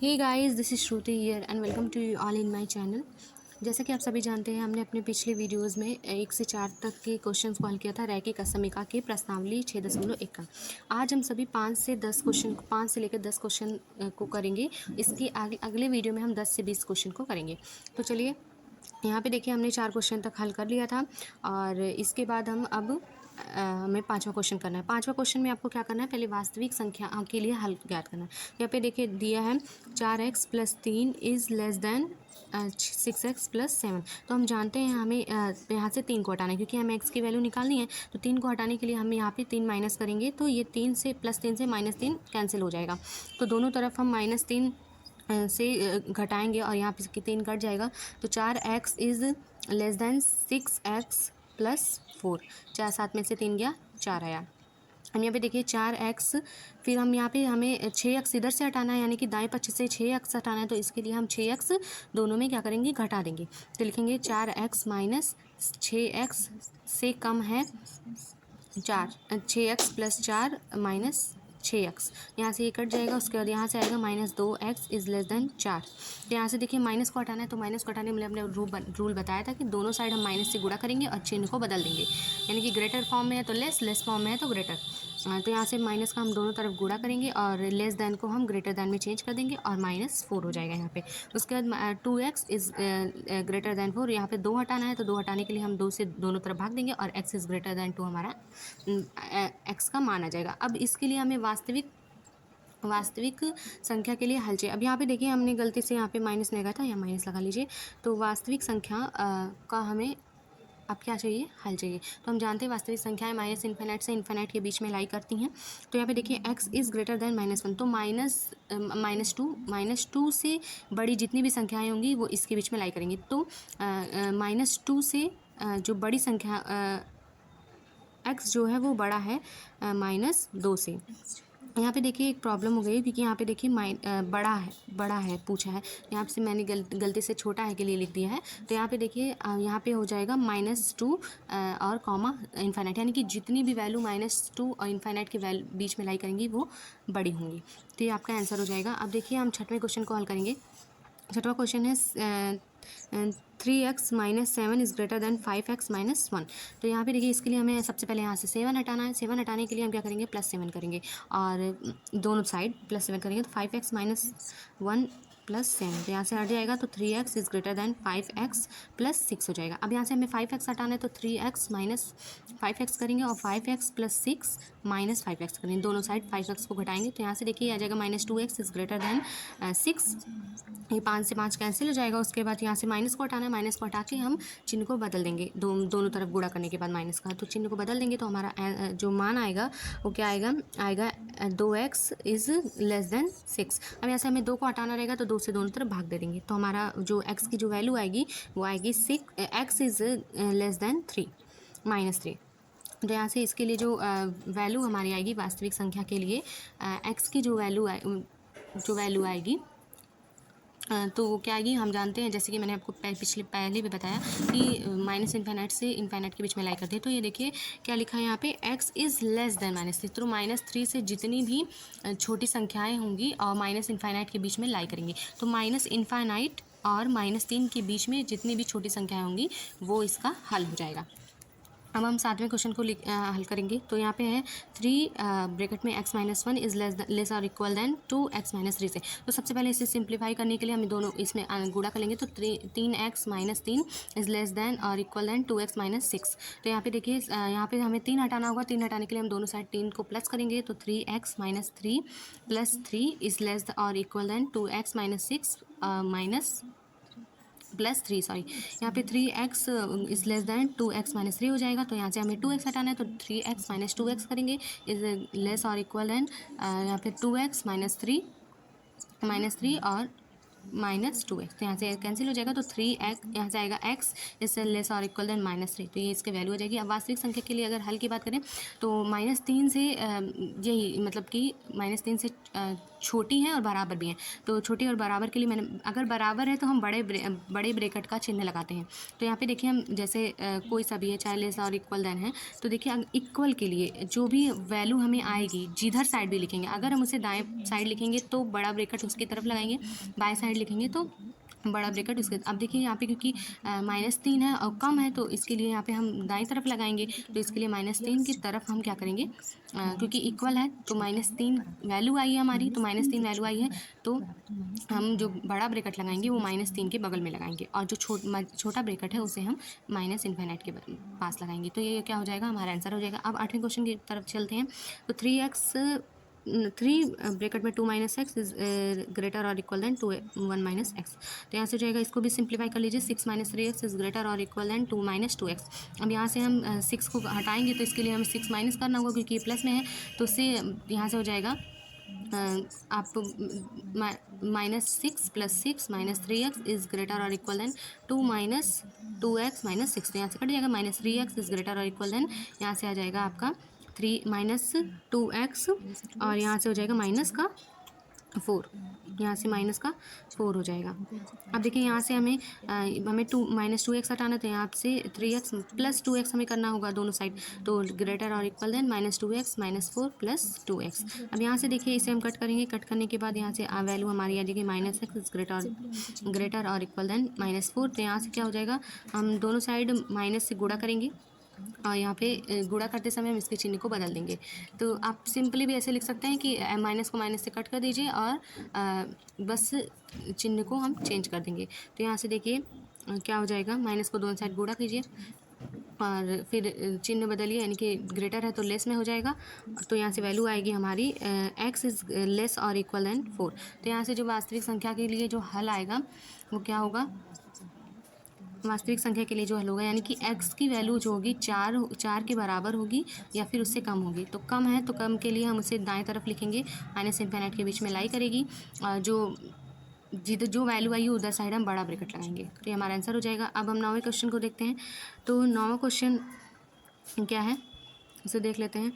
Hey guys, this is Shruti here and welcome to you all in my channel. जैसा कि आप सभी जानते हैं, हमने अपने पिछले वीडियोस में 1 से 4 तक के क्वेश्चंस को हल किया था रैखिक असमीका के प्रश्नावली 6.1 का। आज हम सभी 5 से लेकर 10 क्वेश्चन को करेंगे। इसके अगले वीडियो में हम 10 से 20 क्वेश्चन को करेंगे। तो चलिए, यहाँ पे देखिए हमने 4 क्वेश्चन तक हल कर लिया था और इसके बाद हम अब हमें 5वां क्वेश्चन करना है। 5वां क्वेश्चन में आपको क्या करना है, पहले वास्तविक संख्या के लिए हल ज्ञात करना है। यहाँ पे देखिए दिया है 4x + 3 is less than 6x + 7। तो हम जानते हैं हमें यहाँ से 3 को हटाना है, क्योंकि हमें x की वैल्यू निकालनी है। तो 3 को हटाने के लिए हम यहाँ पे 3 माइनस करेंगे, तो ये 3 से +3 से -3 कैंसिल हो जाएगा। तो दोनों तरफ हम -3 से घटाएंगे और यहाँ पे 3 कट जाएगा। तो 4x is less than 6x + 4। 4 7 में से 3 गया, 4 आया। हम यहाँ पे देखिए 4x, फिर हम यहाँ पे हमें 6x इधर से हटाना है, यानी कि दाएं पक्ष से 6x हटाना है। तो इसके लिए हम 6x दोनों में क्या करेंगे, घटा देंगे। तो लिखेंगे 4x - 6x से कम है 4, 6x + 4 - 6x। यहाँ से ये कट जाएगा, उसके बाद यहाँ से आएगा -2x इज़ लेस दैन 4। तो यहाँ से देखिए माइनस को हटाना है, तो माइनस को हटाने में हमने रूल बताया था कि दोनों साइड हम माइनस से गुणा करेंगे और चिन्ह को बदल देंगे। यानी कि ग्रेटर फॉर्म में है तो लेस फॉर्म में है तो ग्रेटर। तो यहाँ से माइनस का हम दोनों तरफ गुणा करेंगे और लेस दैन को हम ग्रेटर दैन में चेंज कर देंगे और -4 हो जाएगा यहाँ पे। उसके बाद 2x इज़ ग्रेटर दैन 4। यहाँ पे 2 हटाना है, तो 2 हटाने के लिए हम 2 से दोनों तरफ भाग देंगे और x इज़ ग्रेटर दैन 2 हमारा x का मान आ जाएगा। अब इसके लिए हमें वास्तविक संख्या के लिए हल चाहिए। अब यहाँ पे देखिए हमने गलती से यहाँ पे माइनस लगा था, या माइनस लगा लीजिए। तो वास्तविक संख्या का हमें अब क्या चाहिए, हल चाहिए। तो हम जानते हैं वास्तविक संख्याएं -∞ से इन्फिनिट के बीच में लाई करती हैं। तो यहाँ पे देखिए x इज़ ग्रेटर दैन -1, तो -2 से बड़ी जितनी भी संख्याएं होंगी वो इसके बीच में लाई करेंगी। तो -2 से जो बड़ी संख्या x जो है वो बड़ा है -2 से। यहाँ पे देखिए एक प्रॉब्लम हो गई, क्योंकि यहाँ पे देखिए बड़ा है पूछा है। यहाँ से मैंने गलती से छोटा है के लिए लिख दिया है। तो यहाँ पे देखिए यहाँ पे हो जाएगा -2 और कॉमा इन्फिनिट, यानी कि जितनी भी वैल्यू -2 और इन्फिनिट के बीच में लाई करेंगी वो बड़ी होंगी। तो ये आपका आंसर हो जाएगा। अब देखिए हम 6वें क्वेश्चन को हल करेंगे। 6वां क्वेश्चन है 3x - 7 is greater than 5x - 1। तो यहाँ पे देखिए इसके लिए हमें सबसे पहले यहाँ से 7 हटाना है। 7 हटाने के लिए हम क्या करेंगे, +7 करेंगे और दोनों साइड +7 करेंगे। तो 5x - 1 + 7, तो यहाँ से हट जाएगा। तो 3x is greater than 5x + 6 हो जाएगा। अब यहाँ से हमें 5x हटाना है, तो 3x - 5x करेंगे और 5x + 6 - 5x करेंगे। दोनों साइड 5x को घटाएंगे। तो यहाँ से देखिए आ जाएगा -2x इज़ ग्रेटर दैन 6। ये 5 से 5 कैंसिल हो जाएगा। उसके बाद यहाँ से माइनस को हटाना है, माइनस को हटा के हम चिन्ह को बदल देंगे। दोनों तरफ गुणा करने के बाद माइनस का, तो चिन्ह को बदल देंगे। तो हमारा जो मान आएगा वो क्या आएगा 2x इज़ लेस दैन 6। अब यहाँ से हमें 2 को हटाना रहेगा, तो 2 से दोनों तरफ भाग दे देंगे। तो हमारा जो x की जो वैल्यू आएगी वो आएगी x इज़ लेस दैन 3 -3। तो यहाँ से इसके लिए जो वैल्यू हमारी आएगी वास्तविक संख्या के लिए, x की जो वैल्यू आएगी तो वो क्या आएगी, हम जानते हैं, जैसे कि मैंने आपको पहले भी बताया कि -∞ से इन्फिनिट के बीच में लाई करते हैं। तो ये देखिए क्या लिखा है यहाँ पे, x इज़ लेस दैन -3। तो -3 से जितनी भी छोटी संख्याएं होंगी और -∞ के बीच में लाई करेंगी। तो -∞ और -3 के बीच में जितनी भी छोटी संख्याएं होंगी वो इसका हल हो जाएगा। अब हम 7वें क्वेश्चन को हल करेंगे। तो यहाँ पे है 3 ब्रैकेट में x - 1 इज़ लेस और इक्वल दैन 2x - 3 से। तो सबसे पहले इसे सिंप्लीफाई करने के लिए हम दोनों इसमें गुणा कर लेंगे। तो 3x - 3 इज़ लेस दैन और इक्वल दैन 2x - 6। तो यहाँ पे देखिए यहाँ पे हमें 3 हटाना होगा। 3 हटाने के लिए हम दोनों साइड 3 को प्लस करेंगे। तो 3x - 3 + 3 इज़ लेस और इक्वल दैन 2x - 6 +3, सॉरी, यहाँ पे 3x is less than 2x - 3 हो जाएगा। तो यहाँ से हमें 2x हटाना है, तो 3x - 2x करेंगे इज़ लेस और इक्वल दैन यहाँ पे 2x - 3 और माइनस 2x, तो यहाँ से कैंसिल हो जाएगा, तो 3x यहाँ से आएगा x इससे लेस और इक्वल देन -3, तो ये इसके वैल्यू हो जाएगी। अब वास्तविक संख्या के लिए अगर हल की बात करें तो -3 से यही मतलब कि -3 से छोटी है और बराबर भी है, तो छोटी और बराबर के लिए मैंने अगर बराबर है तो हम बड़े ब्रैकेट का चिन्ह लगाते हैं। तो यहाँ पे देखिए हम जैसे कोई सा भी है चाहे लेस और इक्वल देन है, तो देखिए इक्वल के लिए जो भी वैल्यू हमें आएगी जिधर साइड भी लिखेंगे, अगर हम उसे दाएं साइड लिखेंगे तो बड़ा ब्रैकेट उसकी तरफ लगाएंगे, बाएं साइड लिखेंगे तो बड़ा ब्रैकेट उसके। अब देखिए यहाँ पे क्योंकि -3 है और कम है, तो इसके लिए यहाँ पे हम दाईं तरफ लगाएंगे, तो इसके लिए -3 की तरफ हम क्या करेंगे, क्योंकि इक्वल है तो -3 वैल्यू आई है हमारी, तो -3 वैल्यू आई है, तो हम जो बड़ा ब्रैकेट लगाएंगे वो -3 के बगल में लगाएंगे, और जो छोटा ब्रैकेट है उसे हम -∞ के पास लगाएंगे। तो ये क्या हो जाएगा, हमारा आंसर हो जाएगा। अब 8वें क्वेश्चन की तरफ चलते हैं। तो 3 ब्रैकेट में 2 - x इज ग्रेटर और इक्वल देन 1 - x, तो यहाँ से हो जाएगा, इसको भी सिंप्लीफाई कर लीजिए। 6 - 3x इज ग्रेटर और इक्वल देन 2 - 2x। अब यहाँ से हम 6 को हटाएंगे, तो इसके लिए हमें 6 माइनस करना होगा क्योंकि ये प्लस में है, तो उससे यहाँ से हो जाएगा आप -6 + 6 - 3x इज ग्रेटर और इक्वल देन 2 - 2x - 6, तो यहाँ से कट जाएगा। -3x इज ग्रेटर और इक्वल देन यहाँ से आ जाएगा आपका 3 - 2x, और यहाँ से हो जाएगा -4, यहाँ से -4 हो जाएगा। अब देखिए यहाँ से हमें -2x हटाना, तो यहाँ से 3x + 2x हमें करना होगा दोनों साइड, तो ग्रेटर और इक्वल देन -2x - 4 + 2x। अब यहाँ से देखिए इसे हम कट करेंगे, कट करने के बाद यहाँ से वैल्यू हमारी आ जाएगी -x ग्रेटर और इक्वल देन -4, तो यहाँ से क्या हो जाएगा, हम दोनों साइड माइनस से गुणा करेंगे, और यहाँ पे गुणा करते समय हम इसके चिन्ह को बदल देंगे। तो आप सिंपली भी ऐसे लिख सकते हैं कि माइनस को माइनस से कट कर दीजिए और बस चिन्ह को हम चेंज कर देंगे। तो यहाँ से देखिए क्या हो जाएगा, माइनस को दोनों साइड गुणा कीजिए और फिर चिन्ह बदलिए, यानी कि ग्रेटर है तो लेस में हो जाएगा, तो यहाँ से वैल्यू आएगी हमारी x इज़ लेस और इक्वल देन 4। तो यहाँ से जो वास्तविक संख्या के लिए जो हल आएगा वो क्या होगा, वास्तविक संख्या के लिए जो हल होगा, यानी कि x की वैल्यू जो होगी 4 के बराबर होगी या फिर उससे कम होगी। तो कम है तो कम के लिए हम उसे दाएं तरफ लिखेंगे, -∞ के बीच में लाई करेगी, और जो वैल्यू आई उधर साइड हम बड़ा ब्रैकेट लगाएंगे, तो ये हमारा आंसर हो जाएगा। अब हम 9वें क्वेश्चन को देखते हैं। तो 9वां क्वेश्चन क्या है उसे देख लेते हैं।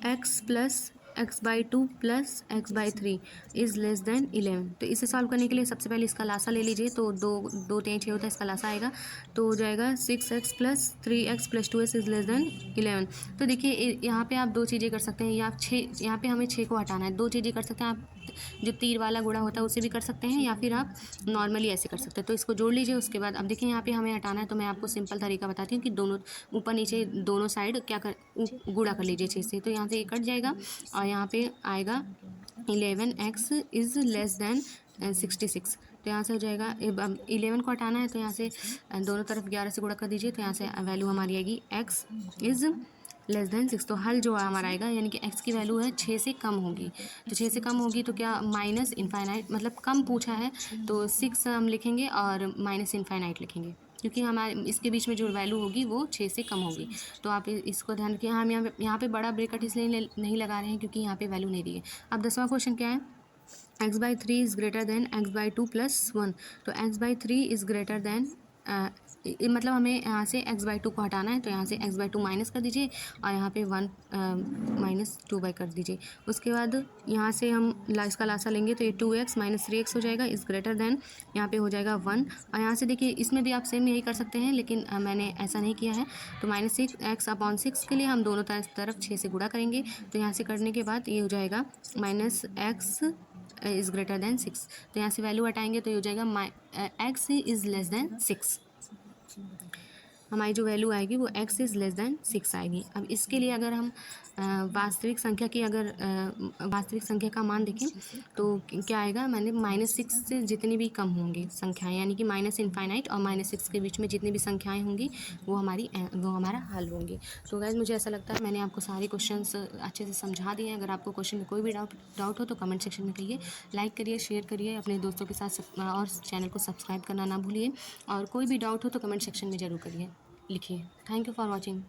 x + x/2 + x/3 is less than 11। तो इसे सॉल्व करने के लिए सबसे पहले इसका लासा ले लीजिए, तो 2 3 6 होता है, इसका लासा आएगा, तो हो जाएगा 6x + 3x + 2x is less than 11। तो देखिए यहाँ पे आप दो चीज़ें कर सकते हैं, या 6 यहाँ पे हमें 6 को हटाना है, दो चीज़ें कर सकते हैं आप, जो तीर वाला गुणा होता है उसे भी कर सकते हैं, या फिर आप नॉर्मली ऐसे कर सकते हैं। तो इसको जोड़ लीजिए, उसके बाद अब देखिए यहाँ पे हमें हटाना है, तो मैं आपको सिंपल तरीका बताती हूँ कि दोनों ऊपर नीचे दोनों साइड गुणा कर लीजिए 6 से, तो यहाँ से ये कट जाएगा और यहाँ पे आएगा 11x इज़ लेस देन 66। तो यहाँ से हो जाएगा, 11 को हटाना है, तो यहाँ से दोनों तरफ 11 से गुणा कर दीजिए, तो यहाँ से वैल्यू हमारी आएगी x इज़ लेस देन 6। तो हल जो हमारा आएगा, यानी कि x की वैल्यू है 6 से कम होगी, तो 6 से कम होगी तो क्या -∞, मतलब कम पूछा है तो 6 हम लिखेंगे और -∞ लिखेंगे, क्योंकि हमारे इसके बीच में जो वैल्यू होगी वो 6 से कम होगी। तो आप इसको ध्यान रखिए। हम यहाँ पे बड़ा ब्रैकेट इसलिए नहीं लगा रहे हैं क्योंकि यहाँ पे वैल्यू नहीं दी है। अब 10वां क्वेश्चन क्या है, x/3 is greater than x/2 + 1। तो x/3 इज़ ग्रेटर देन मतलब हमें यहाँ से x/2 को हटाना है, तो यहाँ से x/2 माइनस कर दीजिए और यहाँ पे 1 -2 कर दीजिए। उसके बाद यहाँ से हम इसका लासा लेंगे, तो ये 2x - 3x हो जाएगा इज़ ग्रेटर देन, यहाँ पे हो जाएगा 1, और यहाँ से देखिए इसमें भी आप सेम यही कर सकते हैं, लेकिन मैंने ऐसा नहीं किया है। तो -6x/6 के लिए हम दोनों तरफ 6 से गुणा करेंगे, तो यहाँ से करने के बाद ये हो जाएगा -x इज़ ग्रेटर देन 6। तो यहाँ से वैल्यू हटाएंगे तो ये हो जाएगा x इज़ लेस देन 6। हमारी जो वैल्यू आएगी वो x इज़ लेस देन 6 आएगी। अब इसके लिए अगर हम वास्तविक संख्या का मान देखें तो क्या आएगा, मैंने -6 से जितनी भी कम होंगी संख्याएं, यानी कि -∞ और -6 के बीच में जितनी भी संख्याएं होंगी वो हमारा हल होंगी। तो गाइस मुझे ऐसा लगता है मैंने आपको सारे क्वेश्चंस अच्छे से समझा दिए हैं। अगर आपको क्वेश्चन में कोई भी डाउट हो तो कमेंट सेक्शन में कहिए, लाइक करिए, शेयर करिए अपने दोस्तों के साथ, और चैनल को सब्सक्राइब करना ना भूलिए, और कोई भी डाउट हो तो कमेंट सेक्शन में ज़रूर लिखिए। Thank you for watching.